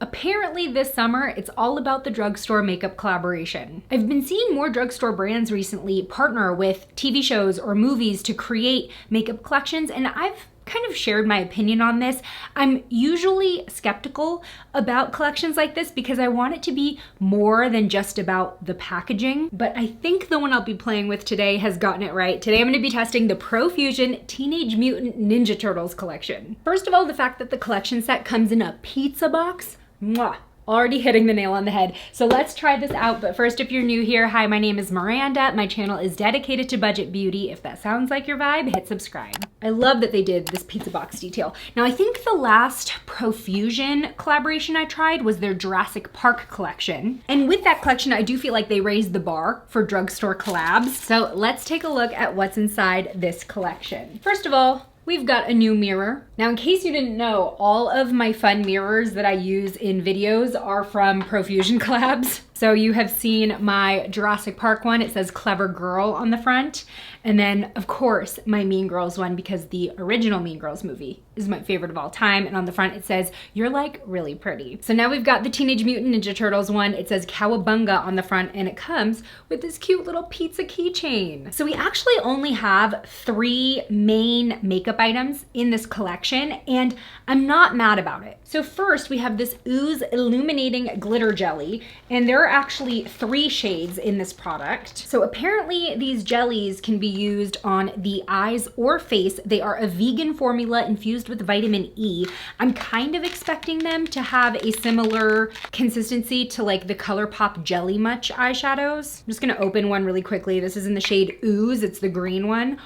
Apparently this summer, it's all about the drugstore makeup collaboration. I've been seeing more drugstore brands recently partner with TV shows or movies to create makeup collections, and I've kind of shared my opinion on this. I'm usually skeptical about collections like this because I want it to be more than just about the packaging, but I think the one I'll be playing with today has gotten it right. Today I'm going to be testing the Profusion Teenage Mutant Ninja Turtles collection. First of all, the fact that the collection set comes in a pizza box, mwah, already hitting the nail on the head. So let's try this out. But first, if you're new here, hi, my name is Miranda. My channel is dedicated to budget beauty. If that sounds like your vibe, hit subscribe. I love that they did this pizza box detail. Now, I think the last Profusion collaboration I tried was their Jurassic Park collection. And with that collection, I do feel like they raised the bar for drugstore collabs. So let's take a look at what's inside this collection. First of all, we've got a new mirror. Now, in case you didn't know, all of my fun mirrors that I use in videos are from Profusion collabs. So you have seen my Jurassic Park one. It says Clever Girl on the front. And then, of course, my Mean Girls one, because the original Mean Girls movie is my favorite of all time. And on the front, it says, "You're like really pretty." So now we've got the Teenage Mutant Ninja Turtles one. It says COWABUNGA on the front, and it comes with this cute little pizza keychain. So we actually only have 3 main makeup items in this collection, and I'm not mad about it. So first, we have this Ooze Illuminating Glitter Jelly, and there are actually 3 shades in this product. So apparently these jellies can be used on the eyes or face. They are a vegan formula infused with vitamin E. I'm kind of expecting them to have a similar consistency to like the ColourPop Jelly Much eyeshadows. I'm just gonna open one really quickly. This is in the shade Ooze, it's the green one.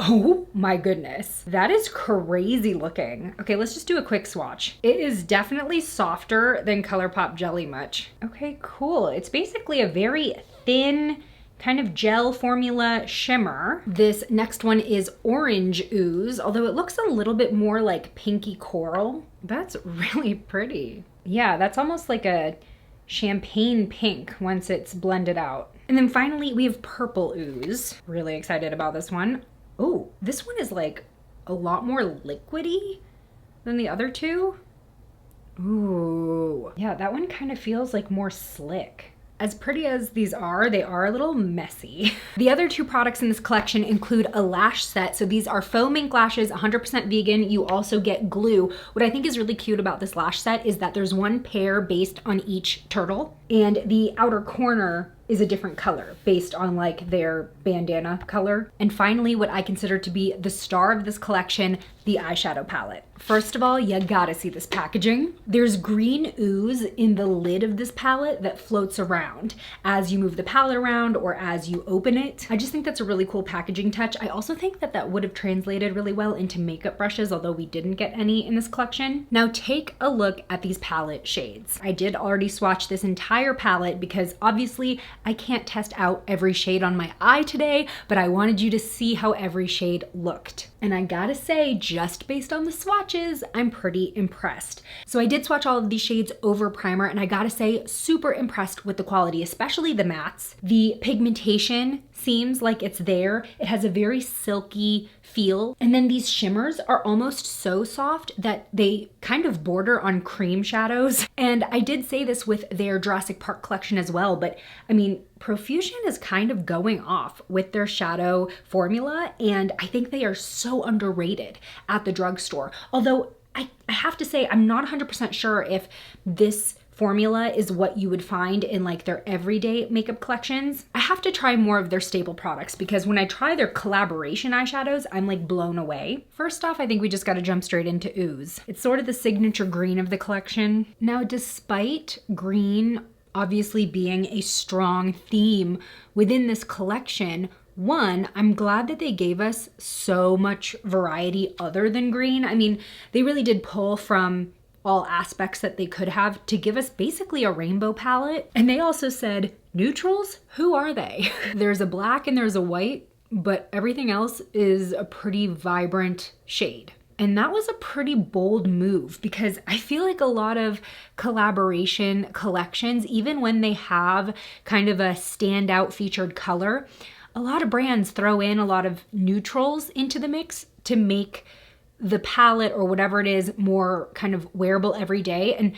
Oh my goodness, that is crazy looking. Okay, let's just do a quick swatch. It is definitely softer than ColourPop Jelly Much. Okay, cool. It's basically a very thin kind of gel formula shimmer. This next one is Orange Ooze, although it looks a little bit more like pinky coral. That's really pretty. Yeah, that's almost like a champagne pink once it's blended out. And then finally we have Purple Ooze. Really excited about this one. Oh, this one is like a lot more liquidy than the other 2. Ooh, yeah, that one kind of feels like more slick. As pretty as these are, they are a little messy. The other 2 products in this collection include a lash set. So these are faux mink lashes, 100% vegan. You also get glue. What I think is really cute about this lash set is that there's 1 pair based on each turtle, and the outer corner is a different color based on like their bandana color. And finally, what I consider to be the star of this collection, the eyeshadow palette. First of all, you gotta see this packaging. There's green ooze in the lid of this palette that floats around as you move the palette around or as you open it. I just think that's a really cool packaging touch. I also think that that would have translated really well into makeup brushes, although we didn't get any in this collection. Now take a look at these palette shades. I did already swatch this entire palette because obviously I can't test out every shade on my eye today, but I wanted you to see how every shade looked. And I gotta say, just based on the swatches, I'm pretty impressed. So I did swatch all of these shades over primer, and I gotta say, super impressed with the quality, especially the mattes. The pigmentation seems like it's there. It has a very silky feel. And then these shimmers are almost so soft that they kind of border on cream shadows. And I did say this with their Jurassic Park collection as well, but I mean, Profusion is kind of going off with their shadow formula, and I think they are so underrated at the drugstore. Although I have to say, I'm not 100% sure if this formula is what you would find in like their everyday makeup collections. I have to try more of their staple products because when I try their collaboration eyeshadows, I'm like blown away. First off, I think we just gotta jump straight into Ooze. It's sort of the signature green of the collection. Now, despite green obviously being a strong theme within this collection, one, I'm glad that they gave us so much variety other than green. I mean, they really did pull from all aspects that they could have to give us basically a rainbow palette. And they also said, neutrals, who are they? There's a black and there's a white, but everything else is a pretty vibrant shade. And that was a pretty bold move because I feel like a lot of collaboration collections, even when they have kind of a standout featured color, a lot of brands throw in a lot of neutrals into the mix to make the palette or whatever it is more kind of wearable every day. And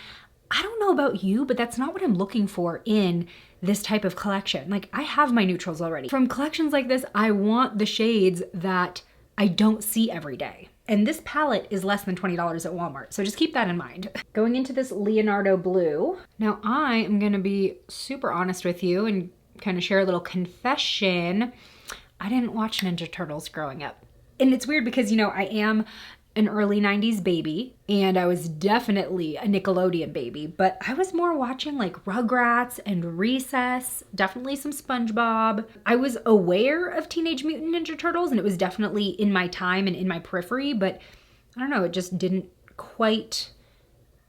I don't know about you, but that's not what I'm looking for in this type of collection. Like, I have my neutrals already. From collections like this, I want the shades that I don't see every day. And this palette is less than $20 at Walmart, so just keep that in mind. Going into this Leonardo blue. Now I am gonna be super honest with you and kind of share a little confession. I didn't watch Ninja Turtles growing up. And it's weird because, you know, I am an early 90s baby and I was definitely a Nickelodeon baby, but I was more watching like Rugrats and Recess, definitely some SpongeBob. I was aware of Teenage Mutant Ninja Turtles and it was definitely in my time and in my periphery, but I don't know, it just didn't quite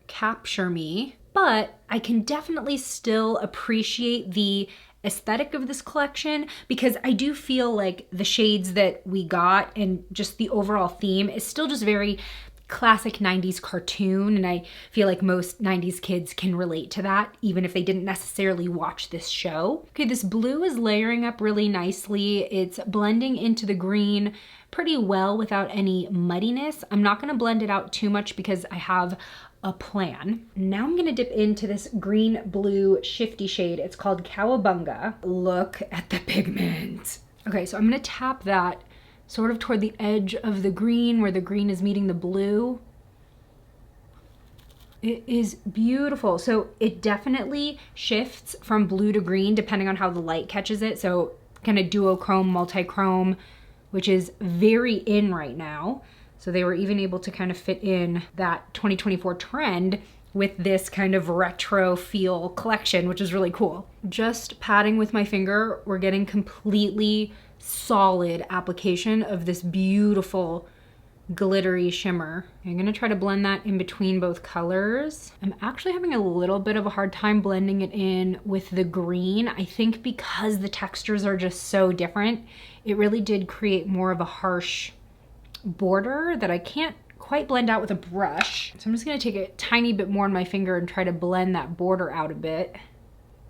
capture me. But I can definitely still appreciate the aesthetic of this collection because I do feel like the shades that we got and just the overall theme is still just very classic 90s cartoon, and I feel like most 90s kids can relate to that even if they didn't necessarily watch this show. Okay, this blue is layering up really nicely. It's blending into the green pretty well without any muddiness. I'm not going to blend it out too much because I have a plan. Now I'm gonna dip into this green blue shifty shade. It's called Cowabunga. Look at the pigment. Okay, so I'm gonna tap that sort of toward the edge of the green where the green is meeting the blue. It is beautiful. So it definitely shifts from blue to green depending on how the light catches it. So kind of duochrome, multi-chrome, which is very in right now. So they were even able to kind of fit in that 2024 trend with this kind of retro feel collection, which is really cool. Just patting with my finger, we're getting completely solid application of this beautiful glittery shimmer. I'm gonna try to blend that in between both colors. I'm actually having a little bit of a hard time blending it in with the green. I think because the textures are just so different, it really did create more of a harsh border that I can't quite blend out with a brush. So I'm just gonna take a tiny bit more on my finger and try to blend that border out a bit.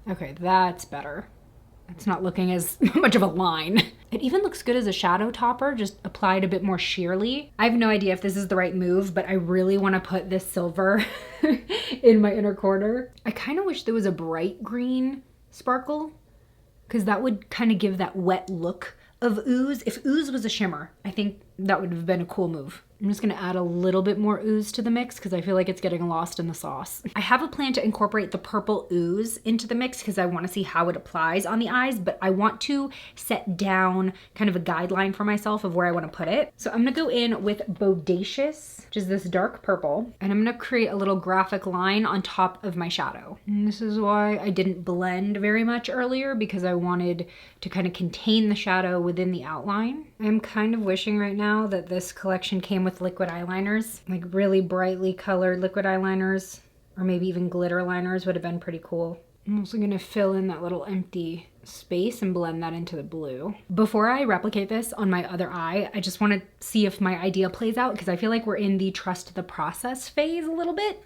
Okay, that's better. It's not looking as much of a line. It even looks good as a shadow topper, just applied a bit more sheerly. I have no idea if this is the right move, but I really wanna put this silver in my inner corner. I kind of wish there was a bright green sparkle because that would kind of give that wet look of Ooze. If Ooze was a shimmer, I think that would have been a cool move. I'm just gonna add a little bit more Ooze to the mix because I feel like it's getting lost in the sauce. I have a plan to incorporate the purple Ooze into the mix because I want to see how it applies on the eyes, but I want to set down kind of a guideline for myself of where I want to put it. So I'm gonna go in with Bodacious, which is this dark purple, and I'm gonna create a little graphic line on top of my shadow. And this is why I didn't blend very much earlier, because I wanted to kind of contain the shadow within the outline. I'm kind of wishing right now that this collection came with liquid eyeliners, like really brightly colored liquid eyeliners, or maybe even glitter liners would have been pretty cool. I'm also gonna fill in that little empty space and blend that into the blue. Before I replicate this on my other eye, I just wanna see if my idea plays out because I feel like we're in the trust the process phase a little bit.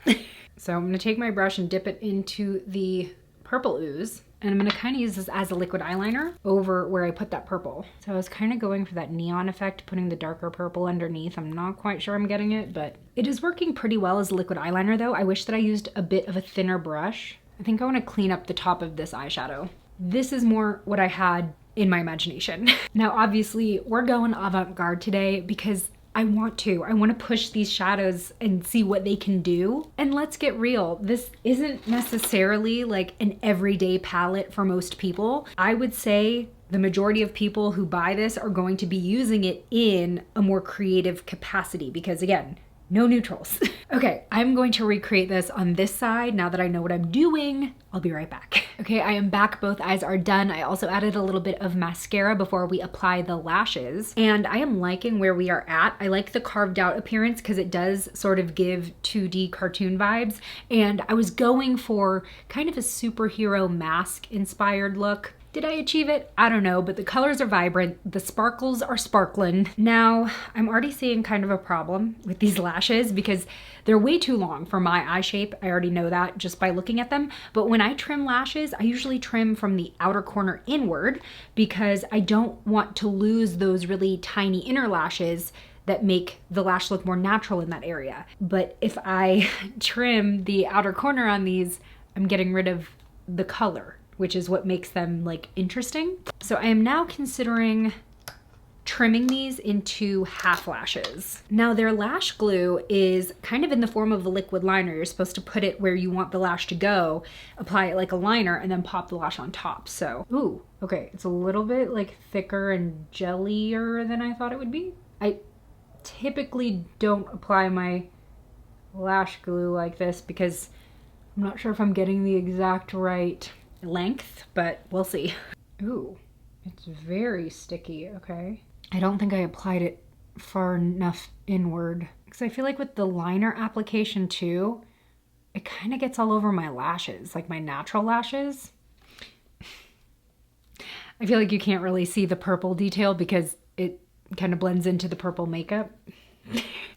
So I'm gonna take my brush and dip it into the purple Ooze. And I'm gonna kind of use this as a liquid eyeliner over where I put that purple. So I was kind of going for that neon effect, putting the darker purple underneath. I'm not quite sure I'm getting it, but it is working pretty well as a liquid eyeliner though. I wish that I used a bit of a thinner brush. I think I wanna clean up the top of this eyeshadow. This is more what I had in my imagination. Now, obviously we're going avant-garde today because I want to push these shadows and see what they can do. And let's get real, this isn't necessarily like an everyday palette for most people. I would say the majority of people who buy this are going to be using it in a more creative capacity because again, no neutrals. Okay, I'm going to recreate this on this side now that I know what I'm doing. I'll be right back. Okay, I am back. Both eyes are done. I also added a little bit of mascara before we apply the lashes. And I am liking where we are at. I like the carved out appearance because it does sort of give 2D cartoon vibes. And I was going for kind of a superhero mask inspired look. Did I achieve it? I don't know, but the colors are vibrant. The sparkles are sparkling. Now, I'm already seeing kind of a problem with these lashes because they're way too long for my eye shape. I already know that just by looking at them. But when I trim lashes, I usually trim from the outer corner inward because I don't want to lose those really tiny inner lashes that make the lash look more natural in that area. But if I trim the outer corner on these, I'm getting rid of the color, which is what makes them like interesting. So I am now considering trimming these into half lashes. Now their lash glue is kind of in the form of a liquid liner. You're supposed to put it where you want the lash to go, apply it like a liner, and then pop the lash on top. So, ooh, okay, it's a little bit like thicker and jellier than I thought it would be. I typically don't apply my lash glue like this because I'm not sure if I'm getting the exact right length, but we'll see. Ooh, it's very sticky, okay. I don't think I applied it far enough inward because I feel like with the liner application too, it kind of gets all over my lashes, like my natural lashes. I feel like you can't really see the purple detail because it kind of blends into the purple makeup.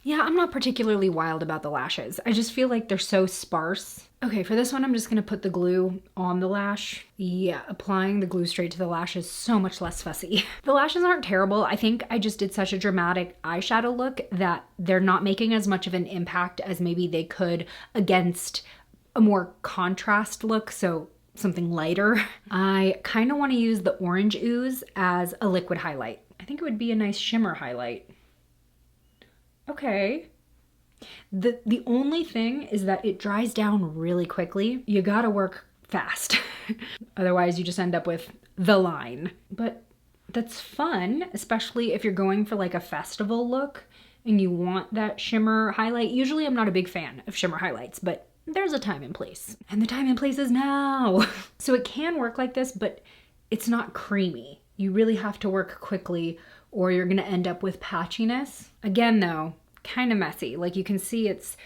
Yeah, I'm not particularly wild about the lashes. I just feel like they're so sparse. Okay, for this one, I'm just gonna put the glue on the lash. Yeah, applying the glue straight to the lash is so much less fussy. The lashes aren't terrible. I think I just did such a dramatic eyeshadow look that they're not making as much of an impact as maybe they could against a more contrast look, so something lighter. I kind of want to use the orange ooze as a liquid highlight. I think it would be a nice shimmer highlight. Okay. The only thing is that it dries down really quickly. You gotta work fast. Otherwise you just end up with the line. But that's fun, especially if you're going for like a festival look and you want that shimmer highlight. Usually I'm not a big fan of shimmer highlights, but there's a time and place. And the time and place is now. So it can work like this, but it's not creamy. You really have to work quickly or you're gonna end up with patchiness. Again though, kind of messy. Like you can see it's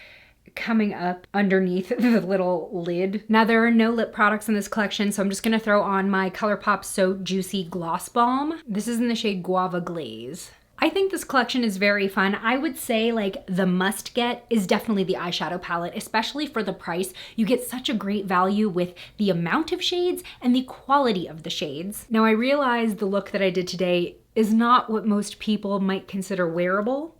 coming up underneath the little lid. Now there are no lip products in this collection, so I'm just gonna throw on my ColourPop So Juicy Gloss Balm. This is in the shade Guava Glaze. I think this collection is very fun. I would say like the must get is definitely the eyeshadow palette, especially for the price. You get such a great value with the amount of shades and the quality of the shades. Now I realize the look that I did today is not what most people might consider wearable.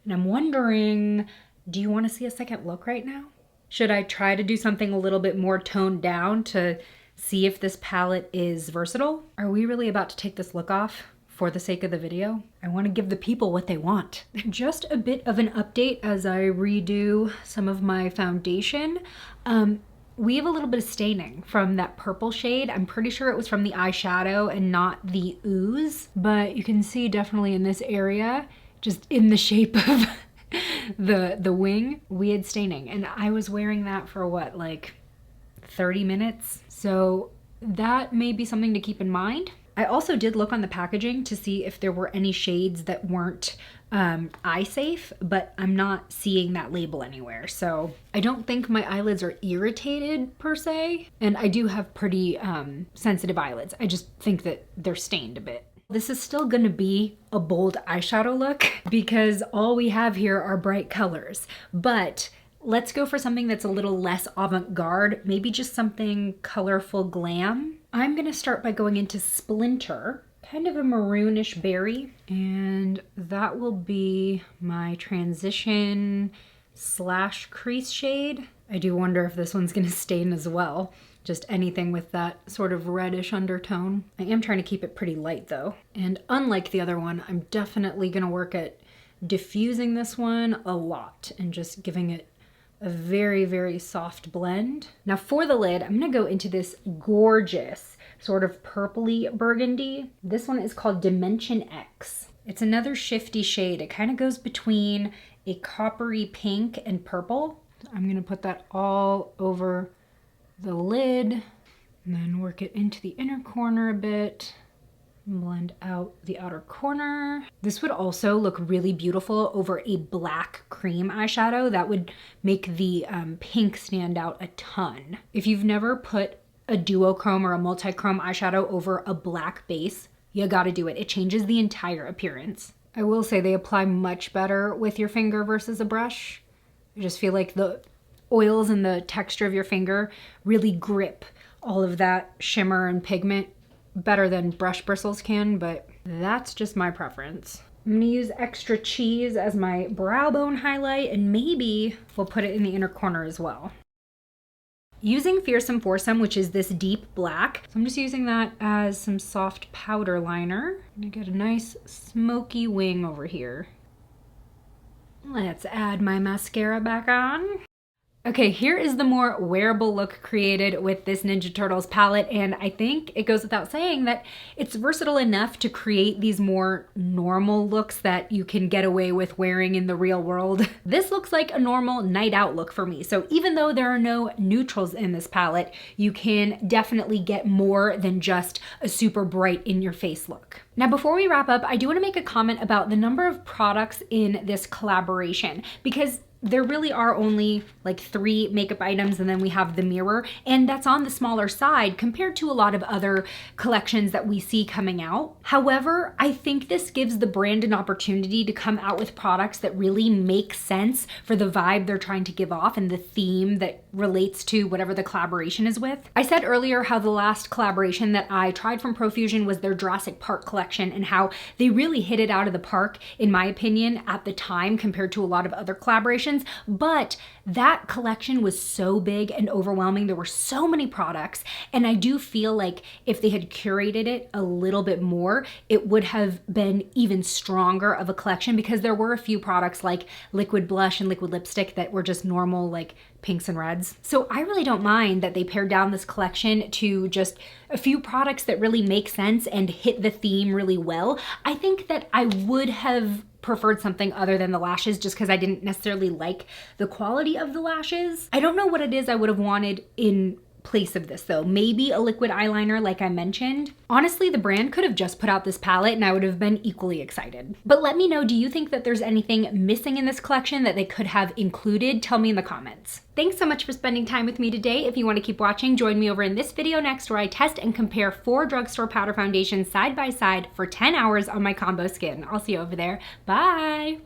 And I'm wondering, do you want to see a second look right now? Should I try to do something a little bit more toned down to see if this palette is versatile? Are we really about to take this look off for the sake of the video? I want to give the people what they want. Just a bit of an update as I redo some of my foundation. We have a little bit of staining from that purple shade. I'm pretty sure it was from the eyeshadow and not the ooze, but you can see definitely in this area, just in the shape of the wing, we had staining. And I was wearing that for what, like 30 minutes? So that may be something to keep in mind. I also did look on the packaging to see if there were any shades that weren't eye safe, but I'm not seeing that label anywhere. So I don't think my eyelids are irritated per se. And I do have pretty sensitive eyelids. I just think that they're stained a bit. This is still gonna be a bold eyeshadow look because all we have here are bright colors, but let's go for something that's a little less avant-garde, maybe just something colorful glam. I'm gonna start by going into Splinter, kind of a maroonish berry, and that will be my transition / crease shade. I do wonder if this one's gonna stain as well. Just anything with that sort of reddish undertone. I am trying to keep it pretty light though. And unlike the other one, I'm definitely gonna work at diffusing this one a lot and just giving it a very, very soft blend. Now for the lid, I'm gonna go into this gorgeous sort of purpley burgundy. This one is called Dimension X. It's another shifty shade. It kind of goes between a coppery pink and purple. I'm gonna put that all over the lid and then work it into the inner corner a bit, blend out the outer corner. This would also look really beautiful over a black cream eyeshadow. That would make the pink stand out a ton. If you've never put a duochrome or a multi-chrome eyeshadow over a black base, you gotta do it. It changes the entire appearance. I will say they apply much better with your finger versus a brush. I just feel like the oils and the texture of your finger really grip all of that shimmer and pigment better than brush bristles can, but that's just my preference. I'm gonna use Extra Cheese as my brow bone highlight, and maybe we'll put it in the inner corner as well. Using Fearsome Foursome, which is this deep black. So I'm just using that as some soft powder liner. I'm gonna get a nice smoky wing over here. Let's add my mascara back on. Okay, here is the more wearable look created with this Ninja Turtles palette, and I think it goes without saying that it's versatile enough to create these more normal looks that you can get away with wearing in the real world. This looks like a normal night out look for me, so even though there are no neutrals in this palette, you can definitely get more than just a super bright in your face look. Now, before we wrap up, I do want to make a comment about the number of products in this collaboration, because there really are only like 3 makeup items, and then we have the mirror, and that's on the smaller side compared to a lot of other collections that we see coming out. However, I think this gives the brand an opportunity to come out with products that really make sense for the vibe they're trying to give off and the theme that relates to whatever the collaboration is with. I said earlier how the last collaboration that I tried from Profusion was their Jurassic Park collection, and how they really hit it out of the park, in my opinion, at the time compared to a lot of other collaborations. But that collection was so big and overwhelming. There were so many products, and I do feel like if they had curated it a little bit more, it would have been even stronger of a collection, because there were a few products like liquid blush and liquid lipstick that were just normal, like pinks and reds. So I really don't mind that they pared down this collection to just a few products that really make sense and hit the theme really well. I think that I would have preferred something other than the lashes, just because I didn't necessarily like the quality of the lashes. I don't know what it is I would have wanted in place of this though. Maybe a liquid eyeliner like I mentioned. Honestly, the brand could have just put out this palette and I would have been equally excited. But let me know, do you think that there's anything missing in this collection that they could have included? Tell me in the comments. Thanks so much for spending time with me today. If you want to keep watching, join me over in this video next, where I test and compare 4 drugstore powder foundations side by side for 10 hours on my combo skin. I'll see you over there. Bye.